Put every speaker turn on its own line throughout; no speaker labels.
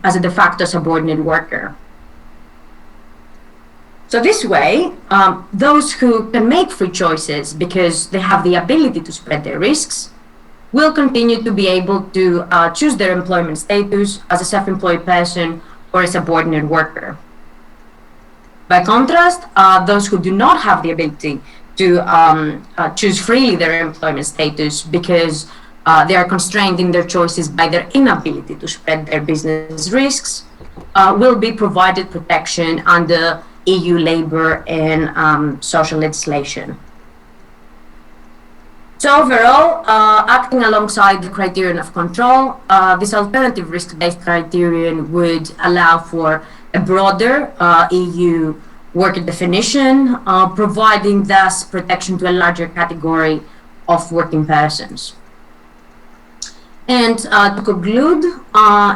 as a de facto subordinate worker. So this way, those who can make free choices because they have the ability to spread their risks will continue to be able to choose their employment status as a self-employed person or a subordinate worker. By contrast, those who do not have the ability to choose freely their employment status because they are constrained in their choices by their inability to spread their business risks, will be provided protection under EU labor and social legislation. So overall, acting alongside the criterion of control, this alternative risk-based criterion would allow for a broader EU worker definition, providing thus protection to a larger category of working persons. And to conclude,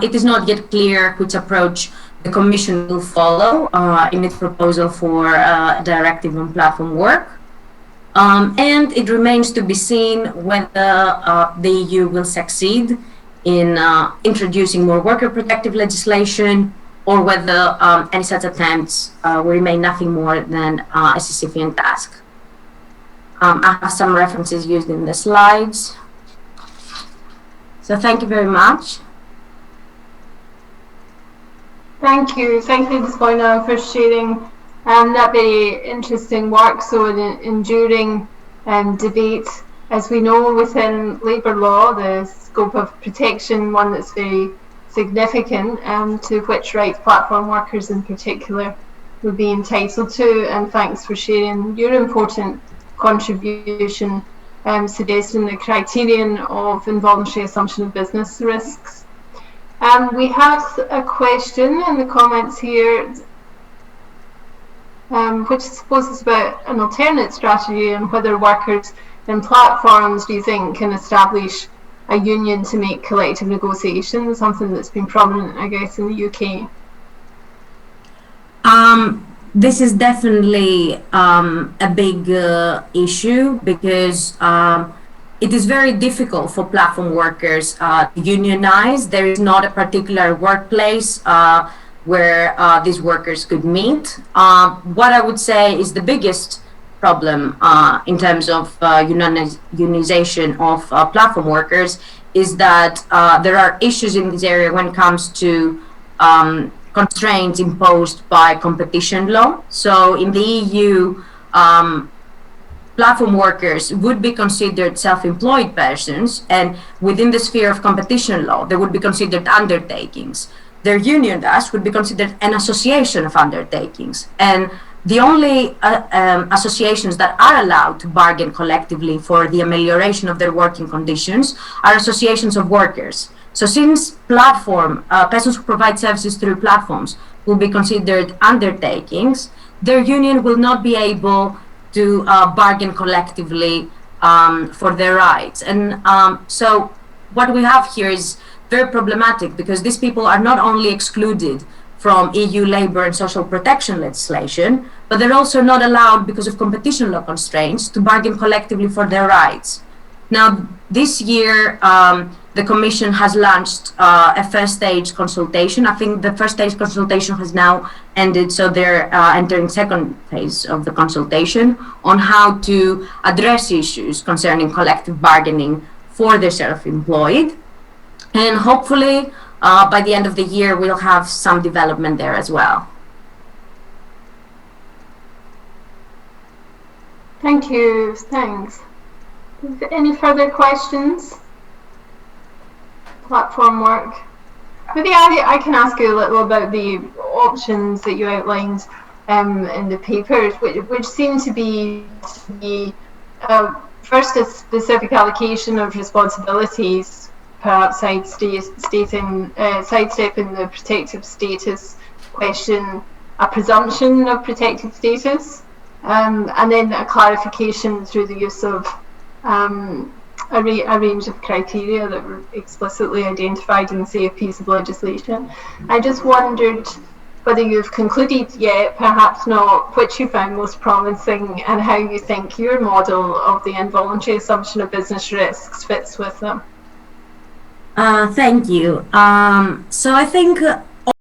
it is not yet clear which approach the Commission will follow in its proposal for a directive on platform work. And it remains to be seen whether the EU will succeed in introducing more worker protective legislation, or whether any such attempts will remain nothing more than a Sisyphean task. I have some references used in the slides. So thank you very much.
Thank you, Despoina, for sharing that very interesting work. So an enduring debate, as we know, within labour law, the scope of protection, one that's very significant, to which rights platform workers in particular would be entitled to. And thanks for sharing your important contribution, suggesting the criterion of involuntary assumption of business risks. We have a question in the comments here, which I suppose is about an alternate strategy and whether workers in platforms, do you think, can establish a union to make collective negotiations, something that's been prominent, I guess, in the UK?
This is definitely a big issue because it is very difficult for platform workers to unionize. There is not a particular workplace where these workers could meet. What I would say is the biggest problem in terms of unionization of platform workers is that there are issues in this area when it comes to constraints imposed by competition law. So in the EU, platform workers would be considered self-employed persons, and within the sphere of competition law, they would be considered undertakings. Their union, thus, would be considered an association of undertakings. And the only associations that are allowed to bargain collectively for the amelioration of their working conditions are associations of workers. So since persons who provide services through platforms will be considered undertakings, their union will not be able to bargain collectively for their rights. And so what we have here is very problematic because these people are not only excluded from EU labor and social protection legislation, but they're also not allowed, because of competition law constraints, to bargain collectively for their rights. Now, this year, the Commission has launched a first stage consultation. I think the first stage consultation has now ended, so they're entering second phase of the consultation on how to address issues concerning collective bargaining for the self-employed. And hopefully, by the end of the year, we'll have some development there as well.
Thank you. Thanks. Any further questions? Platform work. Maybe I can ask you a little about the options that you outlined in the papers, which seem to be first a specific allocation of responsibilities, perhaps sidestepping the protective status question, a presumption of protected status, and then a clarification through the use of a range of criteria that were explicitly identified in the safe piece of legislation. I just wondered whether you've concluded yet, perhaps not, which you found most promising and how you think your model of the involuntary assumption of business risks fits with them.
Thank you. So I think